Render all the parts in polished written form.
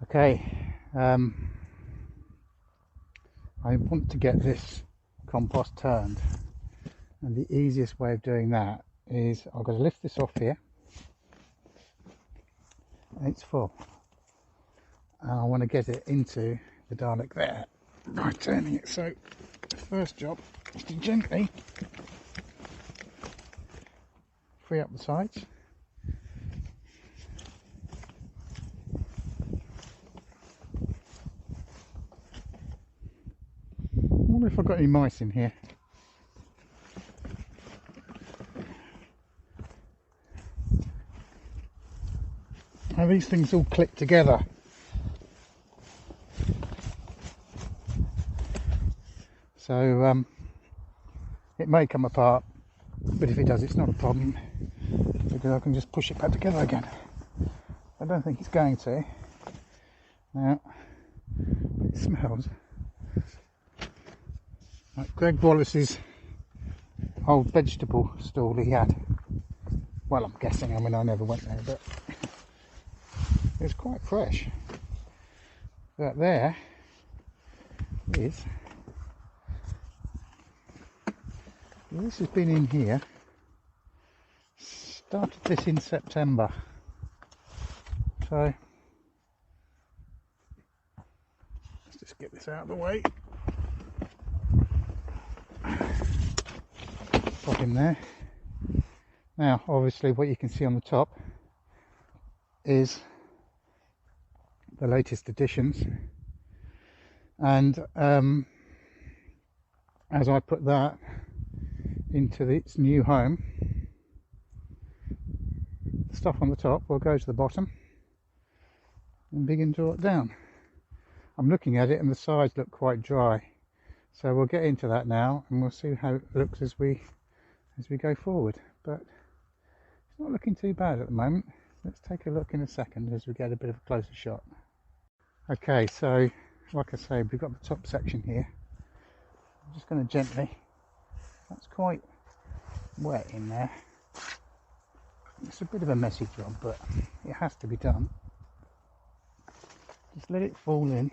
Okay, I want to get this compost turned, and the easiest way of doing that is I've got to lift this off here, and it's full, and I want to get it into the Dalek there by turning it. So the first job is to gently free up the sides. I wonder if I've got any mice in here. Now these things all click together. So it may come apart, but if it does, it's not a problem, because I can just push it back together again. I don't think it's going to. Now, it smells like Greg Wallace's old vegetable stall he had. Well, I'm guessing, I mean, I never went there, but it's quite fresh. But there is, this has been in here, started this in September, so let's just get this out of the way. Pop him there. Now obviously what you can see on the top is the latest additions, and as I put that into its new home, the stuff on the top will go to the bottom and begin to rot down. I'm looking at it and the sides look quite dry, so we'll get into that now and we'll see how it looks as we go forward, but it's not looking too bad at the moment. Let's take a look in a second as we get a bit of a closer shot. Okay, so like I say, we've got the top section here. I'm just going to gently, that's quite wet in there. It's a bit of a messy job, but it has to be done. Just let it fall in,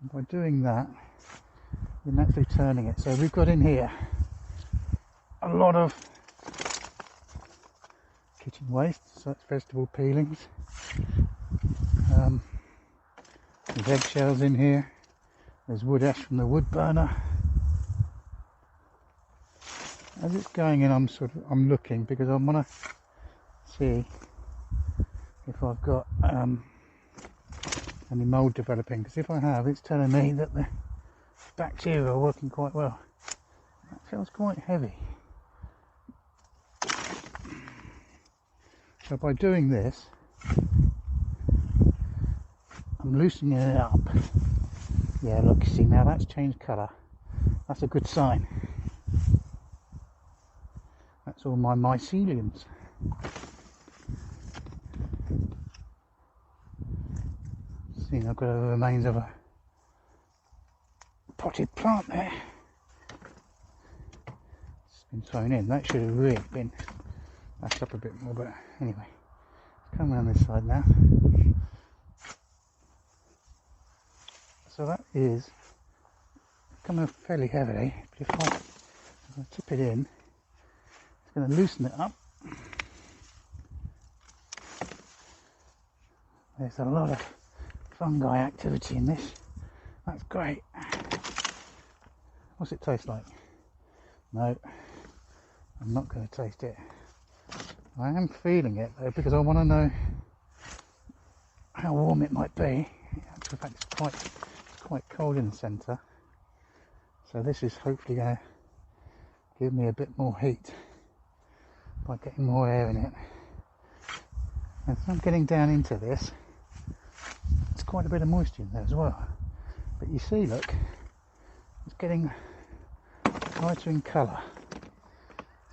and by doing that, you're naturally turning it. So we've got in here a lot of kitchen waste, so that's vegetable peelings. There's eggshells in here. There's wood ash from the wood burner. As it's going in, I'm looking because I want to see if I've got any mould developing. Because if I have, it's telling me that the bacteria are working quite well. That feels quite heavy. So by doing this, I'm loosening it up. Yeah, look, see, now that's changed colour. That's a good sign. That's all my myceliums. See, I've got the remains of a potted plant there. It's been thrown in. That should have really been mashed up a bit more, but anyway, come around this side now. So that is coming up fairly heavily, but if I tip it in, it's going to loosen it up. There's a lot of fungi activity in this. That's great. What's it taste like? No, I'm not going to taste it. I am feeling it though, because I want to know how warm it might be. In fact, it's quite cold in the centre, so this is hopefully going to give me a bit more heat by getting more air in it. And as I'm getting down into this, there's quite a bit of moisture in there as well, but you see, look, it's getting lighter in colour,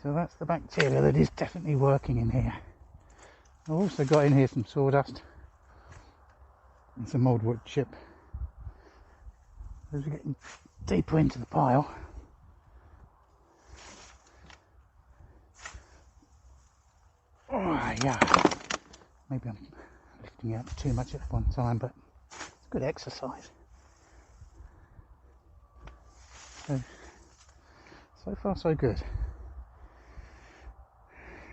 so that's the bacteria that is definitely working in here. I've also got in here some sawdust and some old wood chip. As we're getting deeper into the pile, oh yeah, maybe I'm lifting lifting out too much at one time, but it's good exercise. So far so good.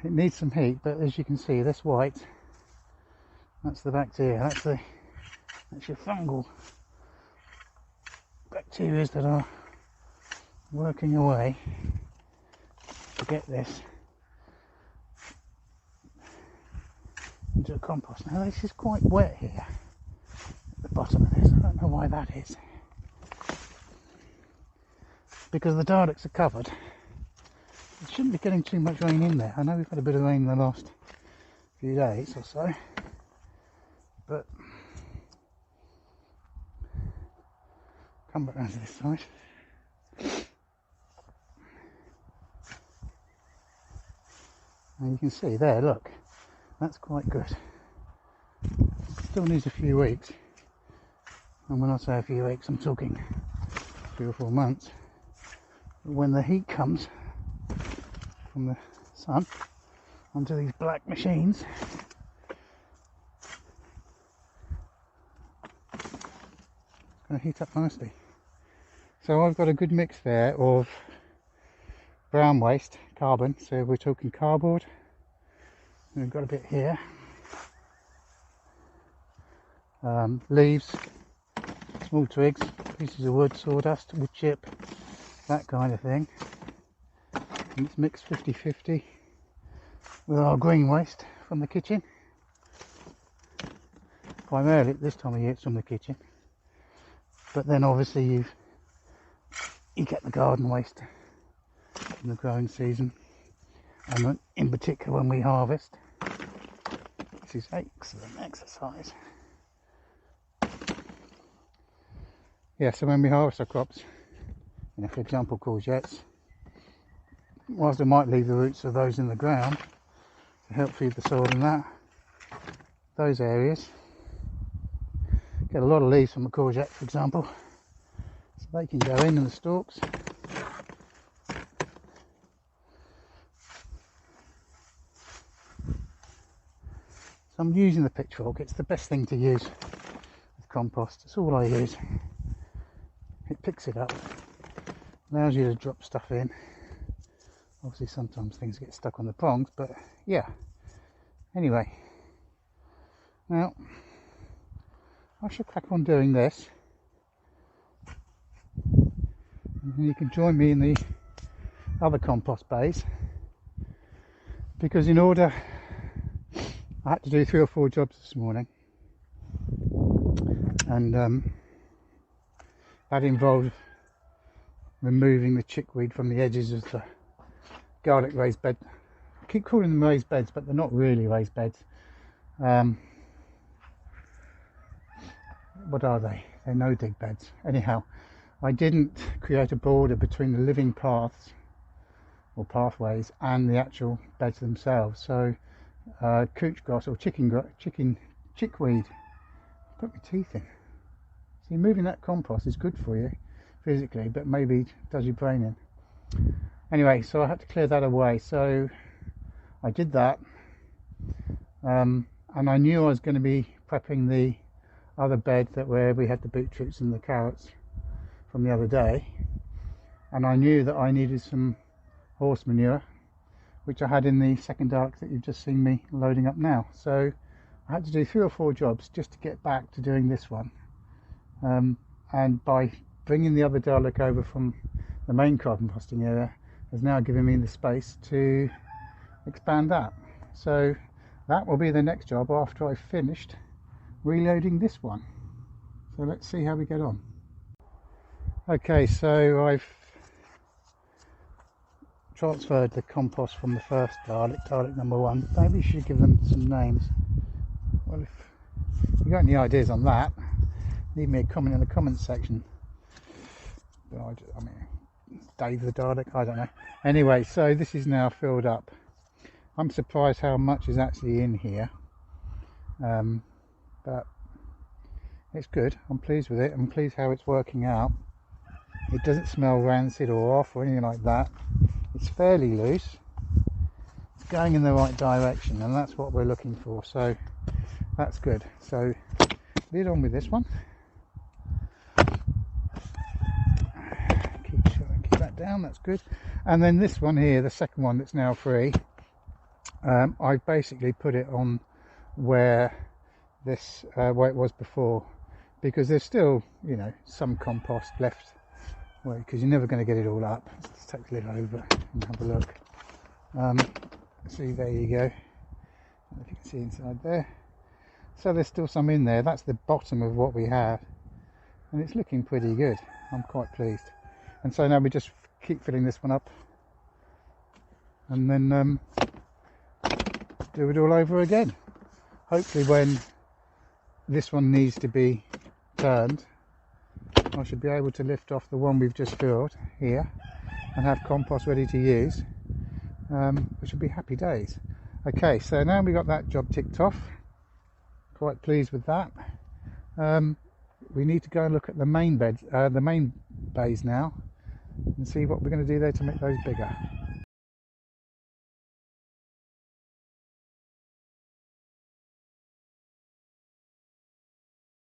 It needs some heat, but as you can see, this white, that's the bacteria, that's your fungal bacteria that are working away to get this into a compost. Now this is quite wet here at the bottom of this. I don't know why that is. Because the Daleks are covered, it shouldn't be getting too much rain in there. I know we've had a bit of rain in the last few days or so, but come back round to this side. And you can see there, look, that's quite good. Still needs a few weeks, and when I say a few weeks, I'm talking 3 or 4 months. But when the heat comes from the sun onto these black machines, it's going to heat up nicely. So I've got a good mix there of brown waste, carbon, so we're talking cardboard, and we've got a bit here, leaves, small twigs, pieces of wood, sawdust, wood chip, that kind of thing, and it's mixed 50-50 with our green waste from the kitchen. Primarily at this time of year it's from the kitchen, but then obviously you get the garden waste in the growing season, and in particular when we harvest. This is excellent exercise. Yeah, so when we harvest our crops, you know, for example courgettes, whilst I might leave the roots of those in the ground to help feed the soil in those areas, get a lot of leaves from a courgette for example, so they can go in the stalks. So I'm using the pitchfork. It's the best thing to use with compost. It's all I use. It picks it up, allows you to drop stuff in. Obviously sometimes things get stuck on the prongs, but yeah. Anyway, now I shall crack on doing this, and then you can join me in the other compost bays, because in order, I had to do 3 or 4 jobs this morning, and that involved removing the chickweed from the edges of the garlic raised bed. I keep calling them raised beds, but they're not really raised beds. What are they? They're no-dig beds. Anyhow, I didn't create a border between the living paths or pathways and the actual beds themselves. So couch grass or chickweed, put my teeth in. See, moving that compost is good for you physically, but maybe it does your brain in. Anyway, so I had to clear that away, so I did that, and I knew I was going to be prepping the other bed where we had the beetroots and the carrots from the other day, and I knew that I needed some horse manure, which I had in the second ark that you've just seen me loading up now. So I had to do 3 or 4 jobs just to get back to doing this one, and by bringing the other Dalek over from the main composting area has now given me the space to expand that. So that will be the next job after I've finished reloading this one. So let's see how we get on. Okay, so I've transferred the compost from the first Dalek number 1. Maybe you should give them some names. Well, if you got any ideas on that, leave me a comment in the comments section. But I mean, Dave the Dalek, I don't know. Anyway, so this is now filled up. I'm surprised how much is actually in here, but it's good. I'm pleased with it. I'm pleased how it's working out. It doesn't smell rancid or off or anything like that. It's fairly loose. It's going in the right direction, and that's what we're looking for. So that's good. So lead on with this one. Keep that down, that's good. And then this one here, the second one that's now free, I've basically put it on where it was before, because there's still, you know, some compost left, because you're never going to get it all up. Let's take a little over and have a look. See, there you go. If you can see inside there, so there's still some in there. That's the bottom of what we have, and it's looking pretty good. I'm quite pleased. And so now we just keep filling this one up, and then do it all over again. Hopefully when this one needs to be turned, I should be able to lift off the one we've just filled here and have compost ready to use, which will be happy days. Okay, so now we got that job ticked off. Quite pleased with that. We need to go and look at the main beds, the main bays now, and see what we're going to do there to make those bigger.